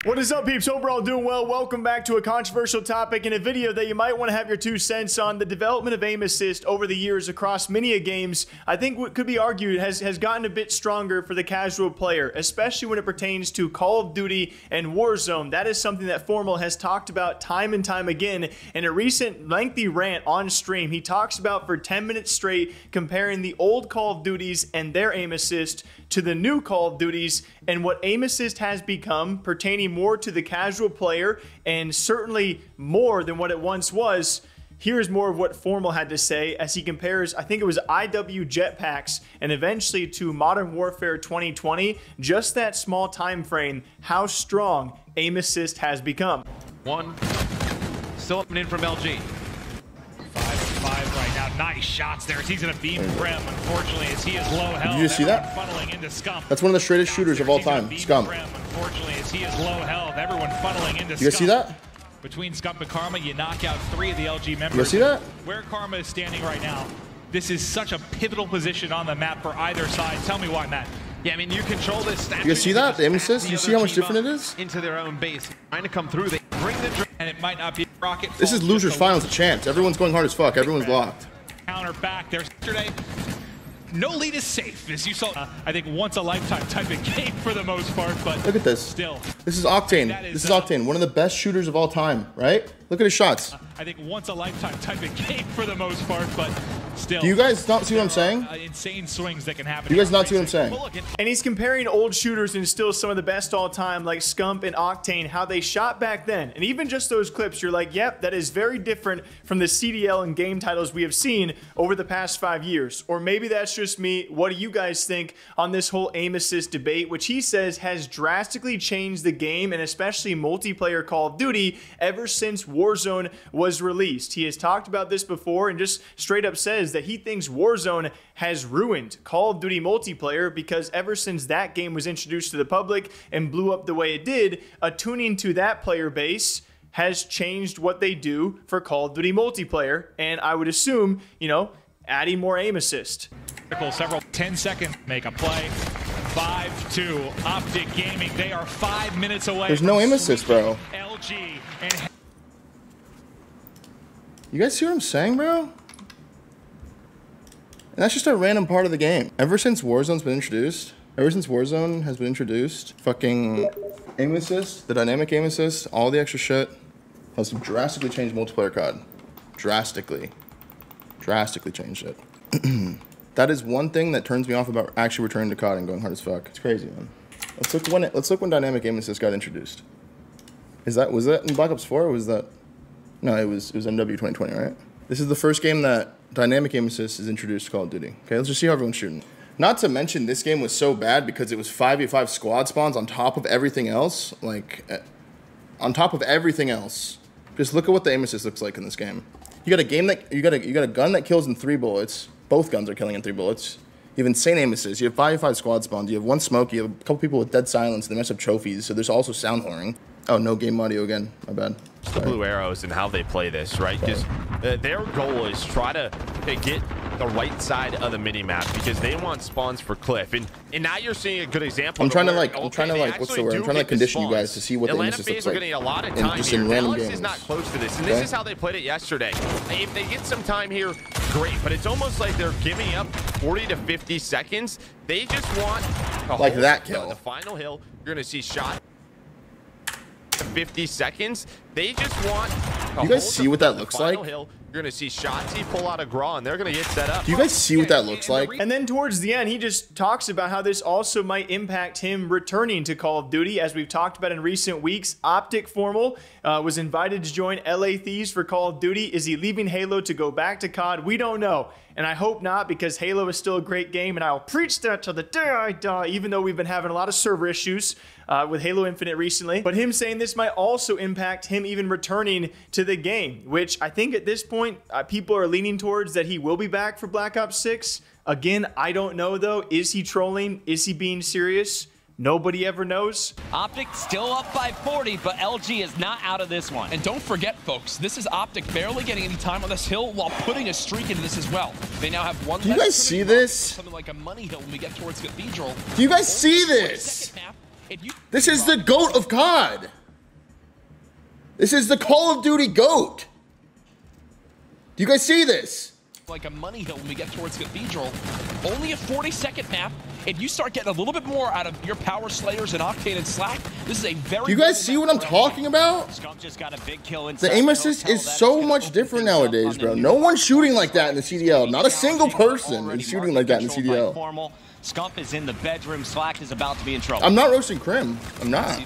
What is up, peeps? Hope we're all doing well. Welcome back to a controversial topic in a video that you might want to have your 2 cents on. The development of aim assist over the years across many games, I think what could be argued has gotten a bit stronger for the casual player, especially when it pertains to Call of Duty and Warzone. That is something that FormaL has talked about time and time again. In a recent lengthy rant on stream, he talks about for 10 minutes straight comparing the old Call of Duties and their aim assist to the new Call of Duties and what aim assist has become, pertaining more to the casual player and certainly more than what it once was. Here's more of what FormaL had to say as he compares, I think it was IW Jetpacks and eventually to Modern Warfare 2020. Just that small time frame, how strong aim assist has become. One, still up and in from LG. 5 right now. Nice shots there. He's going to beam Prem, unfortunately, as he is low health. Did you just see that? Funneling into Scump. That's one of the straightest shooters of all time. Scump. Unfortunately, as he is low health. Everyone funneling into Scump. You guys see that? Between Scump and Karma, you knock out 3 of the LG members. You guys see that? Where Karma is standing right now, this is such a pivotal position on the map for either side. Tell me why, Matt. Yeah, I mean, you control this. You guys see that? The aim assist? You see how much different it is? Into their own base. Trying to come through. They bring the and it might not be rocket. This is losers finals a chance. Everyone's going hard as fuck. Everyone's locked. Counter back. There's yesterday. No lead is safe, as you saw. I think once a lifetime type of game for the most part, but look at this. Still, this is Octane. This is Octane, one of the best shooters of all time, right? Look at his shots. I think once a lifetime type of game for the most part, but still. Do you guys not see what I'm saying? Insane swings that can happen. Do you guys not see what I'm saying? And he's comparing old shooters and still some of the best all time, like Scump and Octane, how they shot back then. And even just those clips, you're like, yep, that is very different from the CDL and game titles we have seen over the past 5 years. Or maybe that's just me. What do you guys think on this whole aim assist debate, which he says has drastically changed the game and especially multiplayer Call of Duty ever since Warzone was released? He has talked about this before and just straight up says that he thinks Warzone has ruined Call of Duty multiplayer because ever since that game was introduced to the public and blew up the way it did, attuning to that player base has changed what they do for Call of Duty multiplayer. And I would assume, you know, adding more aim assist. Several 10 seconds, make a play. 5-2, OpTic Gaming. They are 5 minutes away. There's no aim assist, bro. LG and you guys see what I'm saying, bro? And that's just a random part of the game. Ever since Warzone has been introduced, fucking aim assist, the dynamic aim assist, all the extra shit has drastically changed multiplayer COD. Drastically changed it. That is one thing that turns me off about actually returning to COD and going hard as fuck. It's crazy, man. Let's look when dynamic aim assist got introduced. Was that in Black Ops 4 or was that? No, it was MW 2020, right? This is the first game that dynamic aim assist is introduced to Call of Duty. Okay, let's just see how everyone's shooting. Not to mention this game was so bad because it was 5v5 squad spawns on top of everything else. On top of everything else. Just look at what the aim assist looks like in this game. You got a gun that kills in 3 bullets. Both guns are killing in 3 bullets. You have insane aim assist. You have 5v5 squad spawns. You have 1 smoke. You have a couple people with dead silence. They mess up trophies. So there's also sound whoring. Oh, no game audio again. My bad. The Blue Arrows and how they play this, right? Because their goal is try to get the right side of the mini map because they want spawns for Cliff, and now you're seeing a good example. I'm trying to what's the word? I'm trying to condition you guys to see what the aim assist looks like. Are getting a lot of time just here. in random Alex games. is not close to this, and this is how they played it yesterday. If they get some time here, great, but it's almost like they're giving up 40 to 50 seconds. They just want like that kill. The final hill, you're going to see shot. 50 seconds. They just want. You guys see what that looks like? Hill. You're going to see shots. He pull out a Graw, and they're going to get set up. Do you guys see what that looks like? And then towards the end, he just talks about how this also might impact him returning to Call of Duty. As we've talked about in recent weeks, OpTic FormaL was invited to join LA Thieves for Call of Duty. Is he leaving Halo to go back to COD? We don't know. And I hope not, because Halo is still a great game, and I'll preach that till the day I die, even though we've been having a lot of server issues with Halo Infinite recently. But him saying this might also impact him even returning to the game, which I think at this point, people are leaning towards that he will be back for Black Ops 6. Again, I don't know, though. Is he trolling? Is he being serious? Nobody ever knows. OpTic still up by 40, but LG is not out of this one. And don't forget, folks, this is OpTic barely getting any time on this hill while putting a streak into this as well. They now have one. Do you guys see this? Something like a money hill when we get towards Cathedral. Do you guys see this? This is the GOAT of COD. This is the Call of Duty GOAT. Do you guys see this? Like a money hill when we get towards Cathedral. Only a 40-second map. If you start getting a little bit more out of your Power Slayers and Octane and Slack, this is a very... Do you guys see what I'm talking about? The aim assist is so much different nowadays, bro. No one's shooting like that in the CDL. Not a single person is shooting like that in the CDL. Scump is in the bedroom. Slack is about to be in trouble. I'm not roasting Crim. I'm not.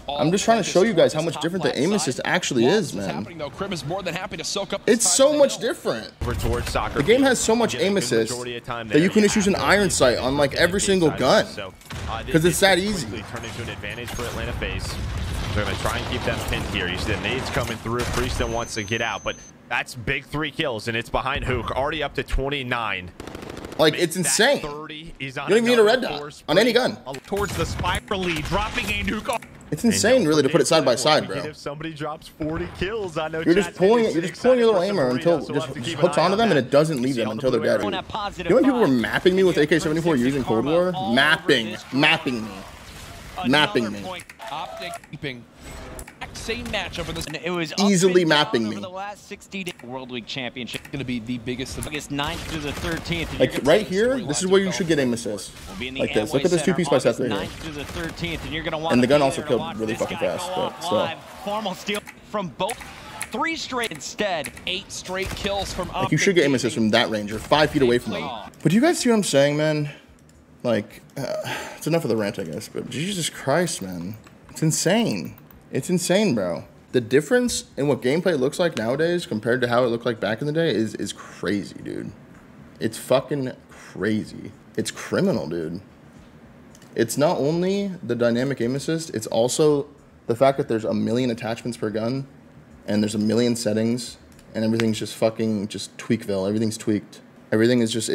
I'm just trying to show you guys how much different the aim assist actually is, man. It's so much different. The game has so much aim assist that you can just use an iron sight on like every single gun because it's that easy. Turn into an advantage for Atlanta FaZe. They're going to try and keep them pinned here. You see the nades coming through. Prieston wants to get out, but that's big 3 kills, and it's behind Hook, already up to 29. Like, it's insane. You don't even need a red dot on any gun. Towards the spirally, dropping a nuke. It's insane, really, to put it side by side, bro. If somebody drops 40 kills, I know you're just pulling your little aimer until it just hooks onto them and it doesn't leave them until they're dead. You know when people were mapping me with AK-74 using Cold War? Mapping me. OpTic keeping. Same matchup in this. It was easily mapping me. The last 60 World League Championship. Going to be the biggest. August 9th through the 13th. Like right here, this is where you should get aim assist. Like this. Look at this 2-piece by Seth right here. And the gun also killed really fucking fast. But still. Formal steal from both. 3 straight instead. 8 straight kills from OpTic. Like you should get aim assist from that range or 5 feet away from them. But do you guys see what I'm saying, man? Like, it's enough of the rant, I guess. But Jesus Christ, man. It's insane. It's insane, bro. The difference in what gameplay looks like nowadays compared to how it looked like back in the day is crazy, dude. It's fucking crazy. It's criminal, dude. It's not only the dynamic aim assist, it's also the fact that there's a million attachments per gun and there's a million settings and everything's just fucking Tweakville. Everything's tweaked. Everything is just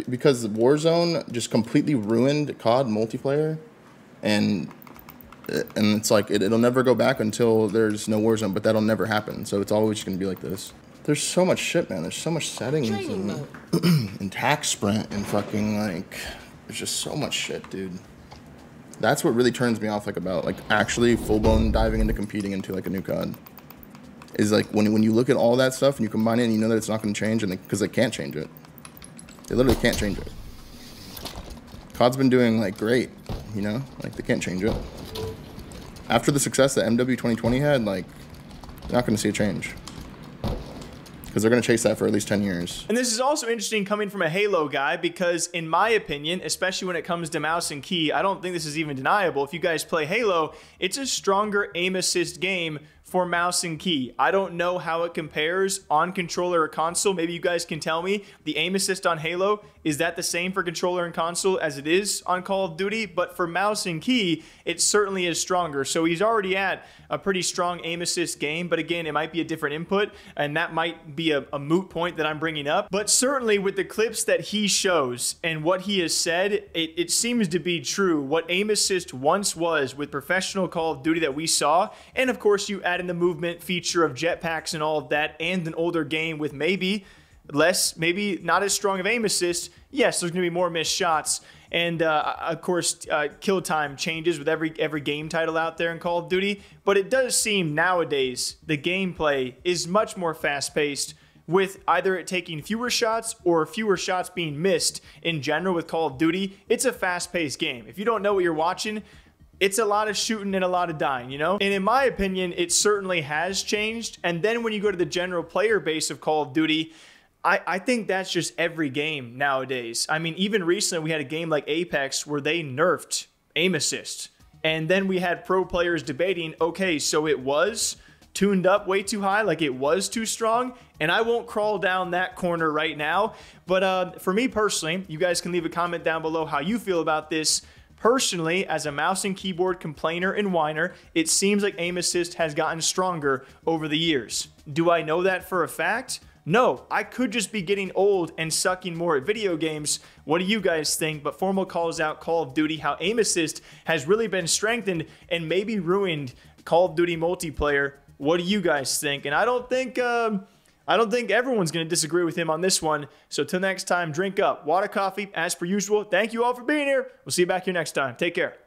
because Warzone just completely ruined COD multiplayer, and it's like it'll never go back until there's no Warzone, but that'll never happen. So it's always gonna be like this. There's so much shit, man. There's so much settings and tax sprint and fucking like there's just so much shit, dude. That's what really turns me off about actually full-blown diving into competing into like a new COD. Is like when you look at all that stuff and you combine it and you know that it's not going to change, and because they can't change it. They literally can't change it. COD's been doing like great, you know, like they can't change it. After the success that MW 2020 had, like you're not going to see a change. Because they're going to chase that for at least 10 years. And this is also interesting coming from a Halo guy because, in my opinion, especially when it comes to mouse and key, I don't think this is even deniable. If you guys play Halo, it's a stronger aim assist game for mouse and key. I don't know how it compares on controller or console. Maybe you guys can tell me. The aim assist on Halo, is that the same for controller and console as it is on Call of Duty? But for mouse and key, it certainly is stronger. So he's already at a pretty strong aim assist game, but again, it might be a different input, and that might be a moot point that I'm bringing up. But certainly with the clips that he shows and what he has said, it seems to be true. What aim assist once was with professional Call of Duty that we saw, and of course you add in the movement feature of jetpacks and all of that, and an older game with maybe not as strong of aim assist. Yes, there's going to be more missed shots, and of course kill time changes with every game title out there in Call of Duty, but it does seem nowadays the gameplay is much more fast-paced, with either it taking fewer shots or fewer shots being missed in general with Call of Duty. It's a fast-paced game. If you don't know what you're watching, it's a lot of shooting and a lot of dying, you know? And in my opinion, it certainly has changed. And then when you go to the general player base of Call of Duty, I think that's just every game nowadays. I mean, even recently we had a game like Apex where they nerfed aim assist. And then we had pro players debating, okay, so it was tuned up way too high, like it was too strong, and I won't crawl down that corner right now. But for me personally, you guys can leave a comment down below how you feel about this. Personally, as a mouse and keyboard complainer and whiner, it seems like aim assist has gotten stronger over the years. Do I know that for a fact? No, I could just be getting old and sucking more at video games. What do you guys think? But FormaL calls out Call of Duty, how aim assist has really been strengthened and maybe ruined Call of Duty multiplayer. What do you guys think? And I don't think everyone's going to disagree with him on this one. So till next time, drink up. Water, coffee, as per usual. Thank you all for being here. We'll see you back here next time. Take care.